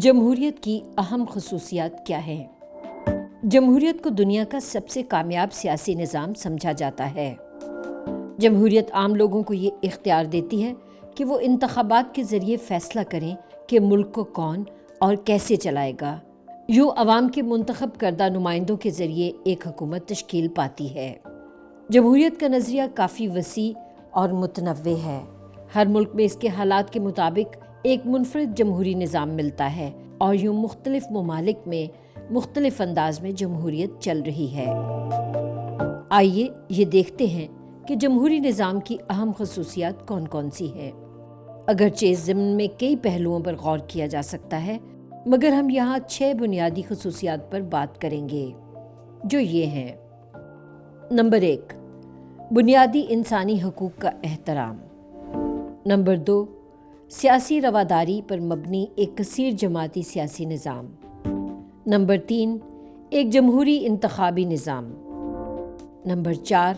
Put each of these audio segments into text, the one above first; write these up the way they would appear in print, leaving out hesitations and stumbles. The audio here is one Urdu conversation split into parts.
جمہوریت کی اہم خصوصیات کیا ہیں؟ جمہوریت کو دنیا کا سب سے کامیاب سیاسی نظام سمجھا جاتا ہے۔ جمہوریت عام لوگوں کو یہ اختیار دیتی ہے کہ وہ انتخابات کے ذریعے فیصلہ کریں کہ ملک کو کون اور کیسے چلائے گا۔ یوں عوام کے منتخب کردہ نمائندوں کے ذریعے ایک حکومت تشکیل پاتی ہے۔ جمہوریت کا نظریہ کافی وسیع اور متنوع ہے۔ ہر ملک میں اس کے حالات کے مطابق ایک منفرد جمہوری نظام ملتا ہے اور یوں مختلف ممالک میں مختلف انداز میں جمہوریت چل رہی ہے۔ آئیے یہ دیکھتے ہیں کہ جمہوری نظام کی اہم خصوصیات کون کون سی ہیں۔ اگرچہ ضمن میں کئی پہلوؤں پر غور کیا جا سکتا ہے، مگر ہم یہاں 6 بنیادی خصوصیات پر بات کریں گے، جو یہ ہیں۔ نمبر 1، بنیادی انسانی حقوق کا احترام۔ نمبر 2، سیاسی رواداری پر مبنی ایک کثیر جماعتی سیاسی نظام۔ نمبر 3، ایک جمہوری انتخابی نظام۔ نمبر 4،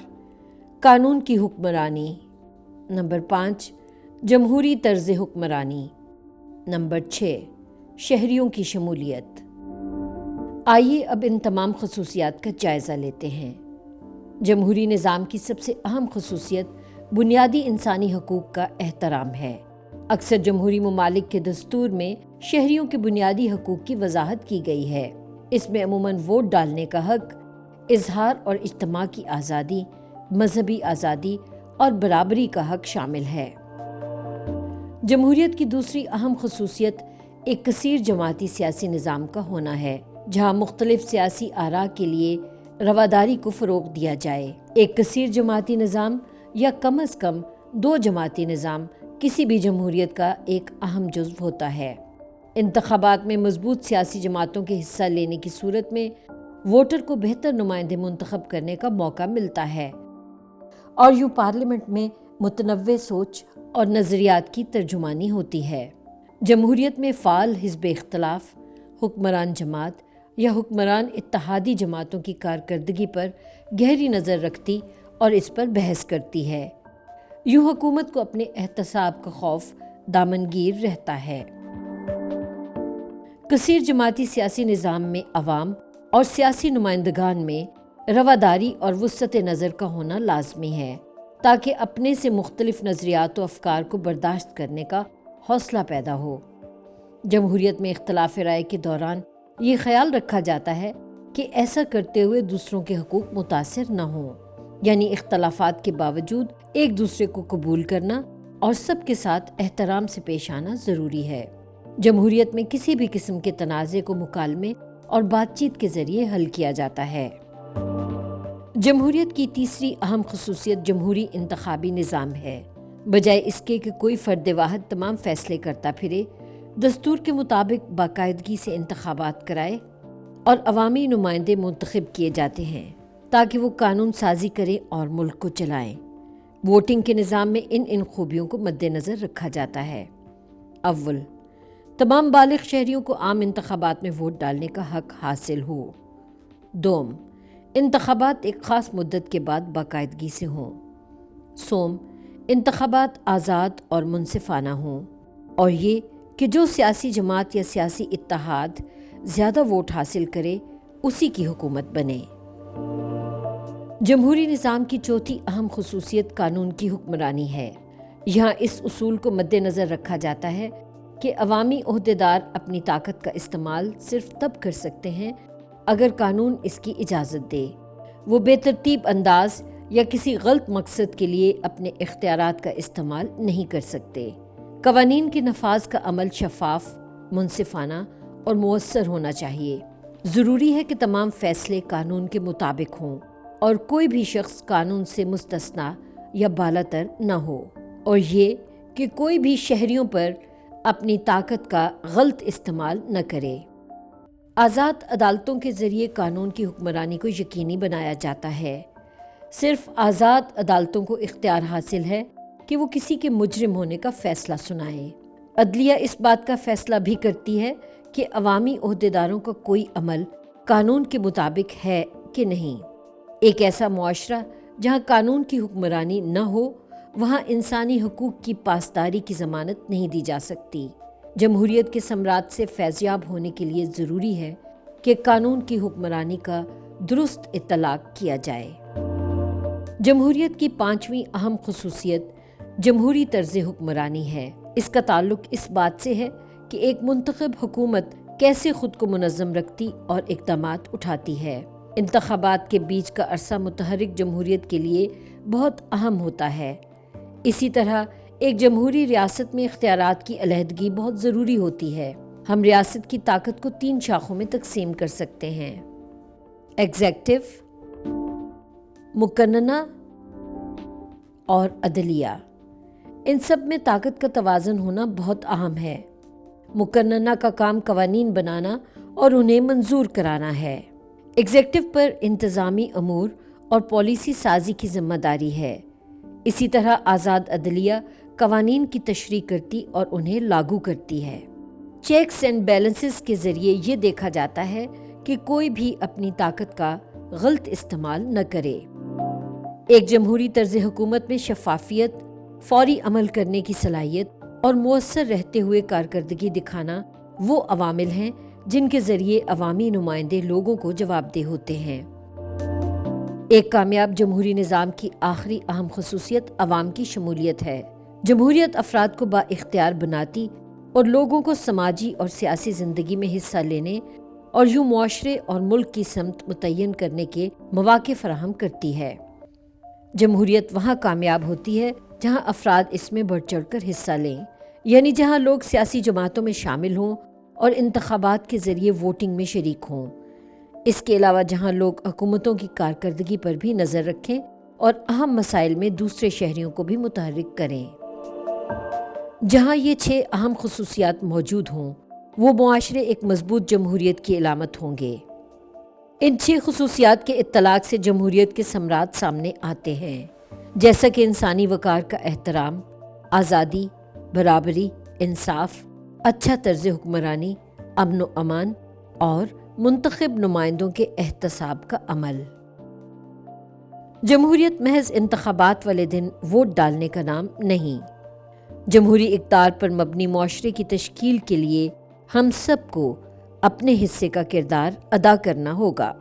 قانون کی حکمرانی۔ نمبر 5، جمہوری طرز حکمرانی۔ نمبر 6، شہریوں کی شمولیت۔ آئیے اب ان تمام خصوصیات کا جائزہ لیتے ہیں۔ جمہوری نظام کی سب سے اہم خصوصیت بنیادی انسانی حقوق کا احترام ہے۔ اکثر جمہوری ممالک کے دستور میں شہریوں کے بنیادی حقوق کی وضاحت کی گئی ہے۔ اس میں عموماً ووٹ ڈالنے کا حق، اظہار اور اجتماع کی آزادی، مذہبی آزادی اور برابری کا حق شامل ہے۔ جمہوریت کی دوسری اہم خصوصیت ایک کثیر جماعتی سیاسی نظام کا ہونا ہے، جہاں مختلف سیاسی آراء کے لیے رواداری کو فروغ دیا جائے۔ ایک کثیر جماعتی نظام یا کم از کم 2 جماعتی نظام کسی بھی جمہوریت کا ایک اہم جزو ہوتا ہے۔ انتخابات میں مضبوط سیاسی جماعتوں کے حصہ لینے کی صورت میں ووٹر کو بہتر نمائندے منتخب کرنے کا موقع ملتا ہے اور یوں پارلیمنٹ میں متنوع سوچ اور نظریات کی ترجمانی ہوتی ہے۔ جمہوریت میں فعال حزب اختلاف، حکمران جماعت یا حکمران اتحادی جماعتوں کی کارکردگی پر گہری نظر رکھتی اور اس پر بحث کرتی ہے۔ یوں حکومت کو اپنے احتساب کا خوف دامنگیر رہتا ہے۔ کثیر جماعتی سیاسی نظام میں عوام اور سیاسی نمائندگان میں رواداری اور وسعت نظر کا ہونا لازمی ہے، تاکہ اپنے سے مختلف نظریات و افکار کو برداشت کرنے کا حوصلہ پیدا ہو۔ جمہوریت میں اختلاف رائے کے دوران یہ خیال رکھا جاتا ہے کہ ایسا کرتے ہوئے دوسروں کے حقوق متاثر نہ ہوں، یعنی اختلافات کے باوجود ایک دوسرے کو قبول کرنا اور سب کے ساتھ احترام سے پیش آنا ضروری ہے۔ جمہوریت میں کسی بھی قسم کے تنازع کو مکالمے اور بات چیت کے ذریعے حل کیا جاتا ہے۔ جمہوریت کی تیسری اہم خصوصیت جمہوری انتخابی نظام ہے۔ بجائے اس کے کہ کوئی فرد واحد تمام فیصلے کرتا پھرے، دستور کے مطابق باقاعدگی سے انتخابات کرائے اور عوامی نمائندے منتخب کیے جاتے ہیں تاکہ وہ قانون سازی کریں اور ملک کو چلائیں۔ ووٹنگ کے نظام میں ان خوبیوں کو مد نظر رکھا جاتا ہے۔ اول، تمام بالغ شہریوں کو عام انتخابات میں ووٹ ڈالنے کا حق حاصل ہو۔ دوم، انتخابات ایک خاص مدت کے بعد باقاعدگی سے ہوں۔ سوم، انتخابات آزاد اور منصفانہ ہوں، اور یہ کہ جو سیاسی جماعت یا سیاسی اتحاد زیادہ ووٹ حاصل کرے اسی کی حکومت بنے۔ جمہوری نظام کی چوتھی اہم خصوصیت قانون کی حکمرانی ہے۔ یہاں اس اصول کو مد نظر رکھا جاتا ہے کہ عوامی عہدیدار اپنی طاقت کا استعمال صرف تب کر سکتے ہیں اگر قانون اس کی اجازت دے۔ وہ بے ترتیب انداز یا کسی غلط مقصد کے لیے اپنے اختیارات کا استعمال نہیں کر سکتے۔ قوانین کے نفاذ کا عمل شفاف، منصفانہ اور مؤثر ہونا چاہیے۔ ضروری ہے کہ تمام فیصلے قانون کے مطابق ہوں اور کوئی بھی شخص قانون سے مستثنیٰ یا بالاتر نہ ہو، اور یہ کہ کوئی بھی شہریوں پر اپنی طاقت کا غلط استعمال نہ کرے۔ آزاد عدالتوں کے ذریعے قانون کی حکمرانی کو یقینی بنایا جاتا ہے۔ صرف آزاد عدالتوں کو اختیار حاصل ہے کہ وہ کسی کے مجرم ہونے کا فیصلہ سنائیں۔ عدلیہ اس بات کا فیصلہ بھی کرتی ہے کہ عوامی عہدیداروں کا کوئی عمل قانون کے مطابق ہے کہ نہیں۔ ایک ایسا معاشرہ جہاں قانون کی حکمرانی نہ ہو، وہاں انسانی حقوق کی پاسداری کی ضمانت نہیں دی جا سکتی۔ جمہوریت کے ثمرات سے فیضیاب ہونے کے لیے ضروری ہے کہ قانون کی حکمرانی کا درست اطلاق کیا جائے۔ جمہوریت کی 5ویں اہم خصوصیت جمہوری طرز حکمرانی ہے۔ اس کا تعلق اس بات سے ہے کہ ایک منتخب حکومت کیسے خود کو منظم رکھتی اور اقدامات اٹھاتی ہے۔ انتخابات کے بیچ کا عرصہ متحرک جمہوریت کے لیے بہت اہم ہوتا ہے۔ اسی طرح ایک جمہوری ریاست میں اختیارات کی علیحدگی بہت ضروری ہوتی ہے۔ ہم ریاست کی طاقت کو 3 شاخوں میں تقسیم کر سکتے ہیں: ایگزیکٹو، مقننہ اور عدلیہ۔ ان سب میں طاقت کا توازن ہونا بہت اہم ہے۔ مقننہ کا کام قوانین بنانا اور انہیں منظور کرانا ہے۔ ایگزیکٹو پر انتظامی امور اور پالیسی سازی کی ذمہ داری ہے۔ اسی طرح آزاد عدلیہ قوانین کی تشریح کرتی اور انہیں لاگو کرتی ہے۔ چیکس اینڈ بیلنسز کے ذریعے یہ دیکھا جاتا ہے کہ کوئی بھی اپنی طاقت کا غلط استعمال نہ کرے۔ ایک جمہوری طرز حکومت میں شفافیت، فوری عمل کرنے کی صلاحیت اور مؤثر رہتے ہوئے کارکردگی دکھانا وہ عوامل ہیں جن کے ذریعے عوامی نمائندے لوگوں کو جواب دہ ہوتے ہیں۔ ایک کامیاب جمہوری نظام کی آخری اہم خصوصیت عوام کی شمولیت ہے۔ جمہوریت افراد کو با اختیار بناتی اور لوگوں کو سماجی اور سیاسی زندگی میں حصہ لینے اور یوں معاشرے اور ملک کی سمت متعین کرنے کے مواقع فراہم کرتی ہے۔ جمہوریت وہاں کامیاب ہوتی ہے جہاں افراد اس میں بڑھ چڑھ کر حصہ لیں، یعنی جہاں لوگ سیاسی جماعتوں میں شامل ہوں اور انتخابات کے ذریعے ووٹنگ میں شریک ہوں۔ اس کے علاوہ جہاں لوگ حکومتوں کی کارکردگی پر بھی نظر رکھیں اور اہم مسائل میں دوسرے شہریوں کو بھی متحرک کریں۔ جہاں یہ 6 اہم خصوصیات موجود ہوں، وہ معاشرے ایک مضبوط جمہوریت کی علامت ہوں گے۔ ان 6 خصوصیات کے اطلاق سے جمہوریت کے ثمرات سامنے آتے ہیں، جیسا کہ انسانی وقار کا احترام، آزادی، برابری، انصاف، اچھا طرز حکمرانی، امن و امان اور منتخب نمائندوں کے احتساب کا عمل۔ جمہوریت محض انتخابات والے دن ووٹ ڈالنے کا نام نہیں۔ جمہوری اقدار پر مبنی معاشرے کی تشکیل کے لیے ہم سب کو اپنے حصے کا کردار ادا کرنا ہوگا۔